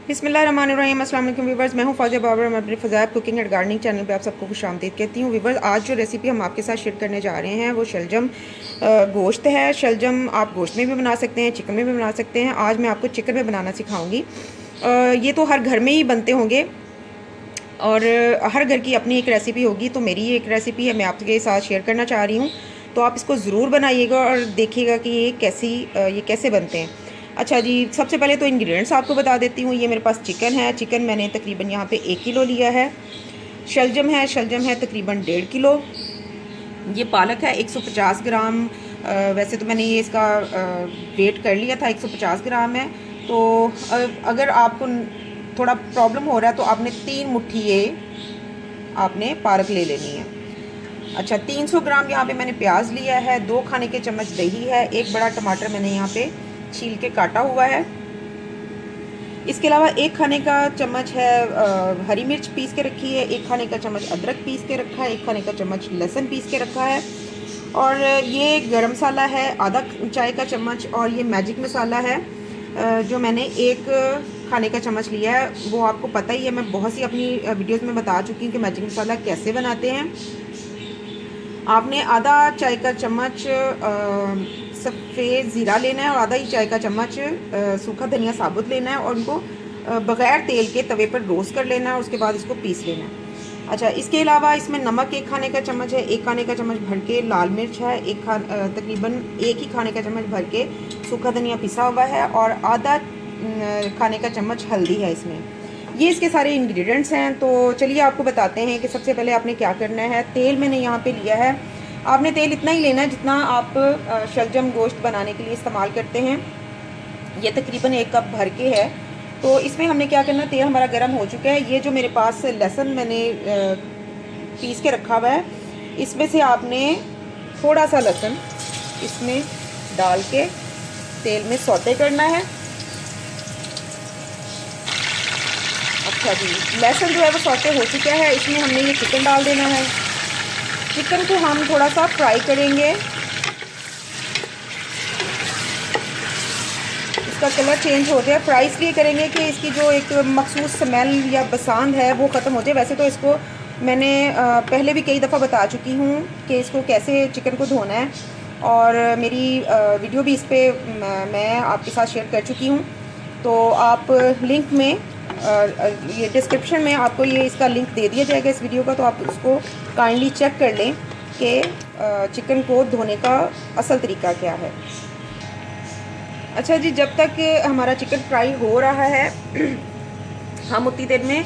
बिस्मिल्लाहिर्रहमानिर्रहीम। अस्सलाम वालेकुम व्यूवर्स, मैं हूं फौजिया बाबर। मैं अपने फ़ज़ाइल कुकिंग एंड गार्डनिंग चैनल पे आप सबको खुशामदीद कहती हूं। व्यूवर्स, आज जो रेसिपी हम आपके साथ शेयर करने जा रहे हैं वो शलजम गोश्त है। शलजम आप गोश्त में भी बना सकते हैं, चिकन में भी बना सकते हैं। आज मैं आपको चिकन में बनाना सिखाऊंगी। ये तो हर घर में ही बनते होंगे और हर घर की अपनी एक रेसिपी होगी। तो मेरी एक रेसिपी है, मैं आपके साथ शेयर करना चाह रही हूँ। तो आप इसको ज़रूर बनाइएगा और देखिएगा कि ये कैसे बनते हैं। अच्छा जी, सबसे पहले तो इंग्रेडिएंट्स आपको बता देती हूँ। ये मेरे पास चिकन है। चिकन मैंने तकरीबन यहाँ पे 1 किलो लिया है। शलजम है तकरीबन 1.5 किलो। ये पालक है 150 ग्राम। वैसे तो मैंने ये इसका वेट कर लिया था, 150 ग्राम है। तो अगर आपको थोड़ा प्रॉब्लम हो रहा है तो आपने 3 मुट्ठी ये आपने पालक ले लेनी है। अच्छा, 300 ग्राम यहाँ पे मैंने प्याज लिया है। 2 खाने के चम्मच दही है। 1 बड़ा टमाटर मैंने यहाँ पे छील के काटा हुआ है। इसके अलावा 1 खाने का चम्मच है हरी मिर्च पीस के रखी है। 1 खाने का चम्मच अदरक पीस के रखा है। 1 खाने का चम्मच लहसुन पीस के रखा है। और ये गरम मसाला है आधा चाय का चम्मच। और ये मैजिक मसाला है जो मैंने 1 खाने का चम्मच लिया है। वो आपको पता ही है, मैं बहुत सी अपनी वीडियोस में बता चुकी हूँ कि मैजिक मसाला कैसे बनाते हैं। आपने आधा चाय का चम्मच सफ़ेद ज़ीरा लेना है और आधा ही चाय का चम्मच सूखा धनिया साबुत लेना है और उनको बग़ैर तेल के तवे पर रोस्ट कर लेना है और उसके बाद इसको पीस लेना है। अच्छा, इसके अलावा इसमें नमक 1 खाने का चम्मच है। 1 खाने का चम्मच भर के लाल मिर्च है। तकरीबन 1 ही खाने का चम्मच भर के सूखा धनिया पिसा हुआ है और आधा खाने का चम्मच हल्दी है इसमें। ये इसके सारे इंग्रेडिएंट्स हैं। तो चलिए आपको बताते हैं कि सबसे पहले आपने क्या करना है। तेल मैंने यहाँ पे लिया है। आपने तेल इतना ही लेना है जितना आप शलजम गोश्त बनाने के लिए इस्तेमाल करते हैं। ये तकरीबन 1 कप भर के है। तो इसमें हमने क्या करना, तेल हमारा गर्म हो चुका है। ये जो मेरे पास लहसुन मैंने पीस के रखा हुआ है, इसमें से आपने थोड़ा सा लहसुन इसमें डाल के तेल में सौते करना है। अच्छा जी, लहसुन जो है वो सौते हो चुका है। इसमें हमने ये चिकन डाल देना है। चिकन को हम थोड़ा सा फ्राई करेंगे। इसका कलर चेंज हो जाए। फ्राई इसलिए करेंगे कि इसकी जो एक मखसूस स्मेल या बसांद है वो ख़त्म हो जाए। वैसे तो इसको मैंने पहले भी कई दफ़ा बता चुकी हूँ कि इसको कैसे चिकन को धोना है और मेरी वीडियो भी इस पर मैं आपके साथ शेयर कर चुकी हूँ। तो आप लिंक में ये डिस्क्रिप्शन में आपको ये इसका लिंक दे दिया जाएगा इस वीडियो का। तो आप उसको काइंडली चेक कर लें कि चिकन को धोने का असल तरीका क्या है। अच्छा जी, जब तक हमारा चिकन फ्राई हो रहा है हम उतनी देर में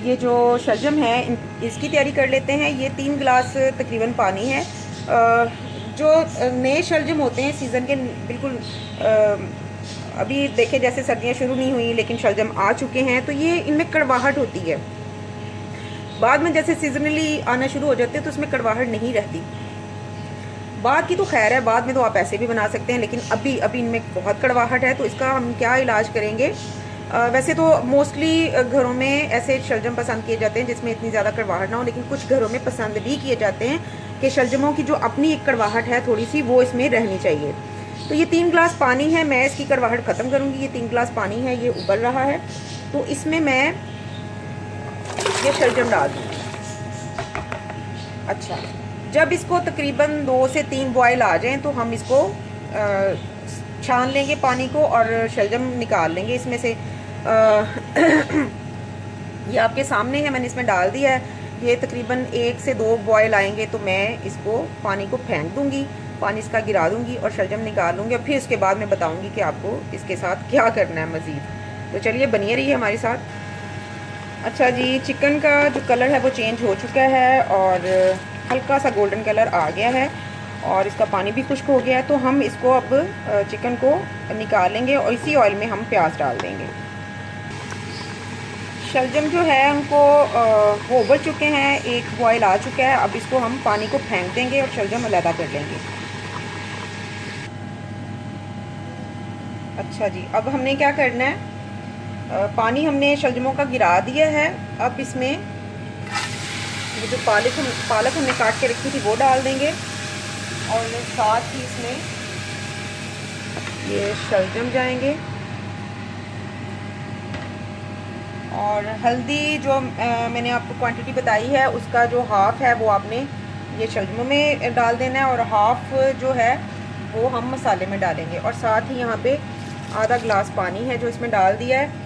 ये जो शलजम है इसकी तैयारी कर लेते हैं। ये 3 गिलास तकरीबन पानी है। जो नए शलजम होते हैं सीज़न के, बिल्कुल अभी देखें जैसे सर्दियाँ शुरू नहीं हुई लेकिन शलजम आ चुके हैं, तो ये इनमें कड़वाहट होती है। बाद में जैसे सीजनली आना शुरू हो जाते हैं तो उसमें कड़वाहट नहीं रहती। बाद की तो खैर है, बाद में तो आप ऐसे भी बना सकते हैं, लेकिन अभी इनमें बहुत कड़वाहट है। तो इसका हम क्या इलाज करेंगे। वैसे तो मोस्टली घरों में ऐसे शलजम पसंद किए जाते हैं जिसमें इतनी ज़्यादा कड़वाहट ना हो, लेकिन कुछ घरों में पसंद भी किए जाते हैं कि शलजमों की जो अपनी एक कड़वाहट है थोड़ी सी, वो इसमें रहनी चाहिए। तो ये 3 गिलास पानी है। मैं इसकी कड़वाहट ख़त्म करूँगी। ये 3 गिलास पानी है, ये उबल रहा है। तो इसमें मैं ये शलजम डाल दूँगी। अच्छा, जब इसको तकरीबन 2 से 3 बॉयल आ जाएं तो हम इसको छान लेंगे पानी को और शलजम निकाल लेंगे इसमें से। ये आपके सामने है, मैंने इसमें डाल दिया है। ये तकरीबन 1 से 2 बॉयल आएंगे तो मैं इसको पानी को फेंक दूंगी, पानी इसका गिरा दूंगी और शलजम निकाल लूँगी। और फिर उसके बाद मैं बताऊंगी कि आपको इसके साथ क्या करना है मज़ीद। तो चलिए बनिए रहिए हमारे साथ। अच्छा जी, चिकन का जो कलर है वो चेंज हो चुका है और हल्का सा गोल्डन कलर आ गया है और इसका पानी भी खुश्क हो गया है। तो हम इसको अब चिकन को निकालेंगे और इसी ऑयल में हम प्याज डाल देंगे। शलजम जो है उनको वो उबल चुके हैं, 1 बॉयल आ चुका है। अब इसको हम पानी को फेंक देंगे और शलजम अलग कर लेंगे। अच्छा जी, अब हमने क्या करना है, पानी हमने शलजमों का गिरा दिया है। अब इसमें ये जो पालक हमने काट के रखी थी वो डाल देंगे और साथ ही इसमें ये शलजम जाएंगे। और हल्दी जो मैंने आपको क्वांटिटी बताई है उसका जो हाफ़ है वो आपने ये शलजमों में डाल देना है, और हाफ़ जो है वो हम मसाले में डालेंगे। और साथ ही यहाँ पे आधा गिलास पानी है जो इसमें डाल दिया है।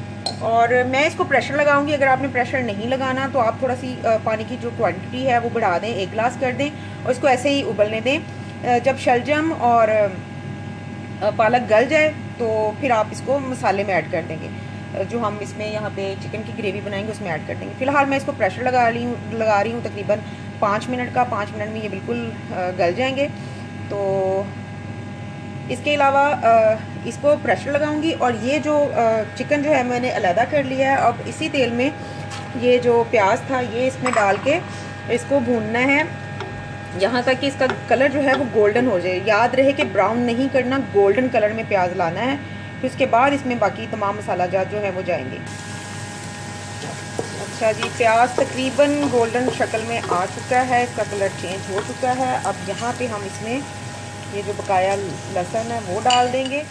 और मैं इसको प्रेशर लगाऊंगी। अगर आपने प्रेशर नहीं लगाना तो आप थोड़ा सी पानी की जो क्वांटिटी है वो बढ़ा दें, 1 गिलास कर दें और इसको ऐसे ही उबलने दें। जब शलजम और पालक गल जाए तो फिर आप इसको मसाले में ऐड कर देंगे, जो हम इसमें यहाँ पे चिकन की ग्रेवी बनाएंगे उसमें ऐड कर देंगे। फ़िलहाल मैं इसको प्रेशर लगा रही हूँ तकरीबन 5 मिनट का। 5 मिनट में ये बिल्कुल गल जाएंगे। तो इसके अलावा इसको प्रेशर लगाऊंगी। और ये जो चिकन जो है मैंने अलहदा कर लिया है। अब इसी तेल में ये जो प्याज था ये इसमें डाल के इसको भूनना है यहाँ तक कि इसका कलर जो है वो गोल्डन हो जाए। याद रहे कि ब्राउन नहीं करना, गोल्डन कलर में प्याज लाना है। फिर उसके बाद इसमें बाकी तमाम मसाला जात जो है वो जाएंगे। अच्छा जी, प्याज तकरीबन गोल्डन शक्ल में आ चुका है, इसका कलर चेंज हो चुका है। अब यहाँ पे हम इसमें ये जो बकाया लहसुन है वो डाल देंगे।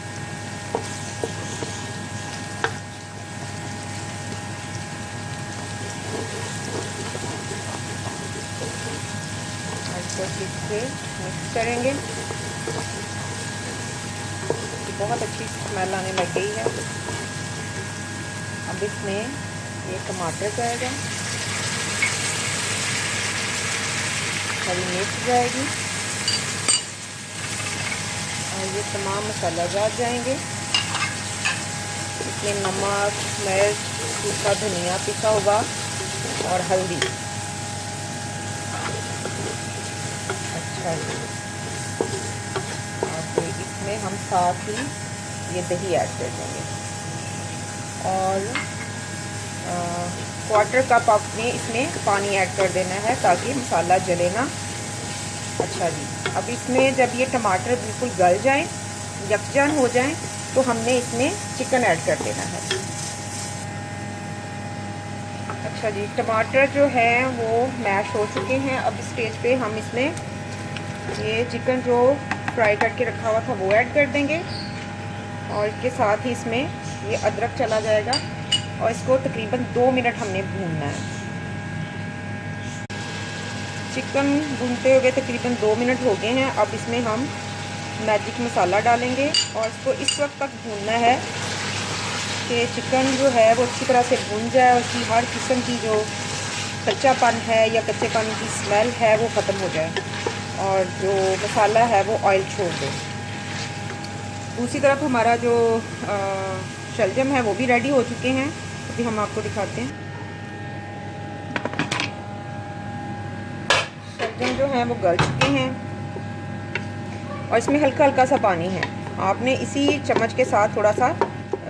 इसको ठीक से मिक्स करेंगे। बहुत अच्छी स्मेल आने लग गई है। अब इसमें ये टमाटर जाएगा, हरी मिर्च जाएगी और ये तमाम मसाला जात जाएंगे। इसमें नमक, मिर्च, सूखा धनिया पिसा हुआ और हल्दी। अच्छा जी, और इसमें हम साथ ही ये दही ऐड कर देंगे और 1/4 कप आपने इसमें पानी ऐड कर देना है ताकि मसाला जले ना। अच्छा जी, अब इसमें जब ये टमाटर बिल्कुल गल जाएं, यकजान हो जाएं, तो हमने इसमें चिकन ऐड कर देना है। अच्छा जी, टमाटर जो है वो मैश हो चुके हैं। अब इस स्टेज पे हम इसमें ये चिकन जो फ्राई करके रखा हुआ था वो ऐड कर देंगे और इसके साथ ही इसमें ये अदरक चला जाएगा और इसको तकरीबन 2 मिनट हमने भूनना है। चिकन भूनते हुए तकरीबन 2 मिनट हो गए हैं। अब इसमें हम मैजिक मसाला डालेंगे और इसको इस वक्त तक भूनना है कि चिकन जो है वो अच्छी तरह से भून जाए और उसकी हर किस्म की जो कच्चापन है या कच्चेपन की स्मेल है वो ख़त्म हो जाए और जो मसाला है वो ऑयल छोड़ दे। दूसरी तरफ हमारा जो शलजम है वो भी रेडी हो चुके हैं। अभी हम आपको दिखाते हैं। शलजम जो है वो गल चुके हैं और इसमें हल्का हल्का सा पानी है। आपने इसी चम्मच के साथ थोड़ा सा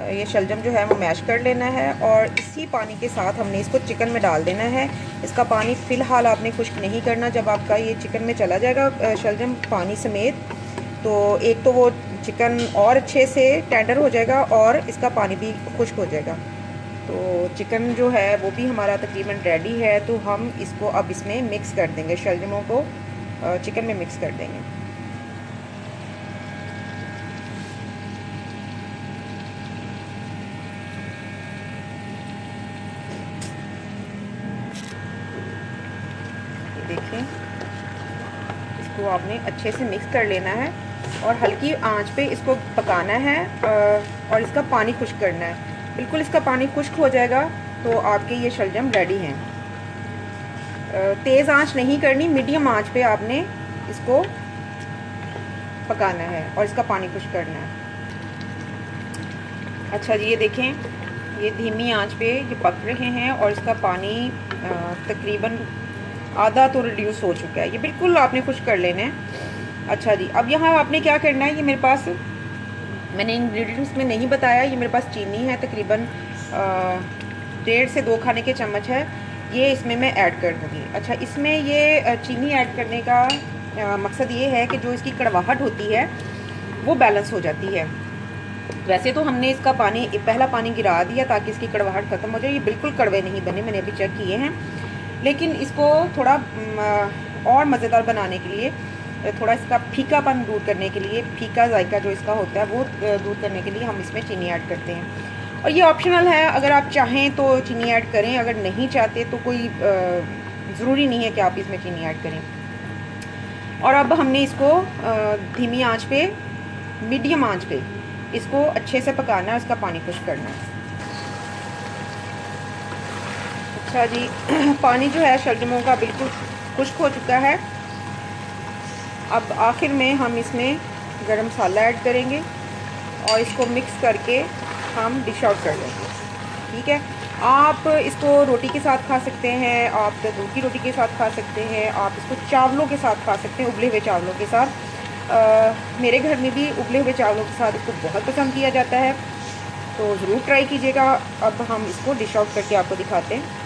ये शलजम जो है वो मैश कर लेना है और इसी पानी के साथ हमने इसको चिकन में डाल देना है। इसका पानी फ़िलहाल आपने खुश्क नहीं करना। जब आपका ये चिकन में चला जाएगा शलजम पानी समेत, तो एक तो वो चिकन और अच्छे से टेंडर हो जाएगा और इसका पानी भी खुश्क हो जाएगा। तो चिकन जो है वो भी हमारा तकरीबन रेडी है। तो हम इसको अब इसमें मिक्स कर देंगे, शलजमों को चिकन में मिक्स कर देंगे। देखें, इसको आपने अच्छे से मिक्स कर लेना है और हल्की आंच पे इसको पकाना है और इसका पानी खुश्क करना है। बिल्कुल इसका पानी खुश्क हो जाएगा तो आपके ये शलजम रेडी हैं। तेज़ आंच नहीं करनी, मीडियम आंच पे आपने इसको पकाना है और इसका पानी खुश्क करना है। अच्छा जी, ये देखें, ये धीमी आंच पे ये पक रहे हैं और इसका पानी तकरीबन आधा तो रिड्यूस हो चुका है। ये बिल्कुल आपने खुश्क कर लेना है। अच्छा जी, अब यहाँ आपने क्या करना है, ये मेरे पास मैंने इंग्रेडिएंट्स में नहीं बताया, ये मेरे पास चीनी है तकरीबन 1.5 से 2 खाने के चम्मच है, ये इसमें मैं ऐड कर दूँगी। अच्छा, इसमें ये चीनी ऐड करने का मकसद ये है कि जो इसकी कड़वाहट होती है वो बैलेंस हो जाती है। वैसे तो हमने इसका पानी पहला पानी गिरा दिया ताकि इसकी कड़वाहट ख़त्म हो जाए। ये बिल्कुल कड़वे नहीं बने, मैंने अभी चेक किए हैं। लेकिन इसको थोड़ा और मज़ेदार बनाने के लिए, थोड़ा इसका फीकापन दूर करने के लिए, फीका जायका जो इसका होता है वो दूर करने के लिए हम इसमें चीनी ऐड करते हैं। और ये ऑप्शनल है, अगर आप चाहें तो चीनी ऐड करें, अगर नहीं चाहते तो कोई ज़रूरी नहीं है कि आप इसमें चीनी ऐड करें। और अब हमने इसको धीमी आंच पे, मीडियम आंच पे इसको अच्छे से पकाना है, उसका पानी खुश्क करना है। अच्छा जी, पानी जो है शलजमों का बिल्कुल खुश्क हो चुका है। अब आखिर में हम इसमें गरम मसाला ऐड करेंगे और इसको मिक्स करके हम डिश आउट कर लेंगे। ठीक है, आप इसको रोटी के साथ खा सकते हैं, आप दूध की रोटी के साथ खा सकते हैं, आप इसको चावलों के साथ खा सकते हैं, उबले हुए चावलों के साथ। मेरे घर में भी उबले हुए चावलों के साथ इसको बहुत पसंद किया जाता है, तो ज़रूर ट्राई कीजिएगा। अब हम इसको डिश आउट करके आपको दिखाते हैं।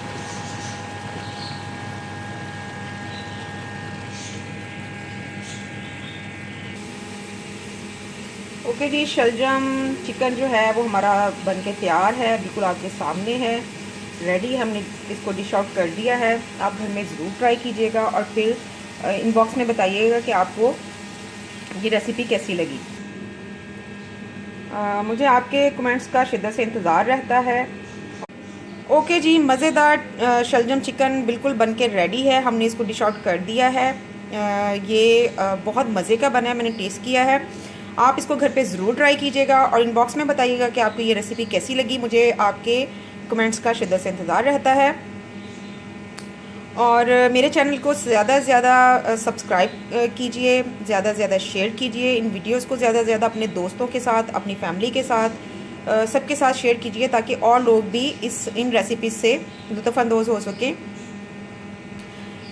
ओके जी, शलजम चिकन जो है वो हमारा बनके तैयार है, बिल्कुल आपके सामने है, रेडी। हमने इसको डिश आउट कर दिया है। आप घर में ज़रूर ट्राई कीजिएगा और फिर इनबॉक्स में बताइएगा कि आपको ये रेसिपी कैसी लगी। मुझे आपके कमेंट्स का शिद्दत से इंतज़ार रहता है। ओके जी, मज़ेदार शलजम चिकन बिल्कुल बनके रेडी है, हमने इसको डिश आउट कर दिया है। ये बहुत मज़े का बना है, मैंने टेस्ट किया है। आप इसको घर पे ज़रूर ट्राई कीजिएगा और इनबॉक्स में बताइएगा कि आपको ये रेसिपी कैसी लगी। मुझे आपके कमेंट्स का शिद्दत से इंतज़ार रहता है। और मेरे चैनल को ज़्यादा से ज़्यादा सब्सक्राइब कीजिए, ज़्यादा से ज़्यादा शेयर कीजिए, इन वीडियोस को ज़्यादा से ज़्यादा अपने दोस्तों के साथ, अपनी फैमिली के साथ, सबके साथ शेयर कीजिए ताकि और लोग भी इन रेसिपीज़ से लुत्फ़अंदोज़ हो सकें।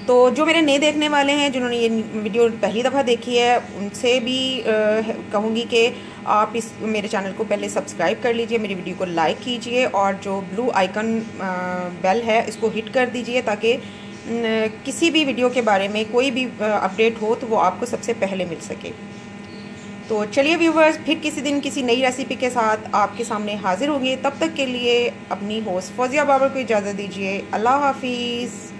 तो जो मेरे नए देखने वाले हैं, जिन्होंने ये वीडियो पहली दफ़ा देखी है, उनसे भी कहूँगी कि आप इस मेरे चैनल को पहले सब्सक्राइब कर लीजिए, मेरी वीडियो को लाइक कीजिए और जो ब्लू आइकन बेल है इसको हिट कर दीजिए ताकि किसी भी वीडियो के बारे में कोई भी अपडेट हो तो वो आपको सबसे पहले मिल सके। तो चलिए व्यूवर्स, फिर किसी दिन किसी नई रेसिपी के साथ आपके सामने हाजिर होंगे। तब तक के लिए अपनी होस्ट फौजिया बाबर को इजाज़त दीजिए। अल्लाह हाफिज़।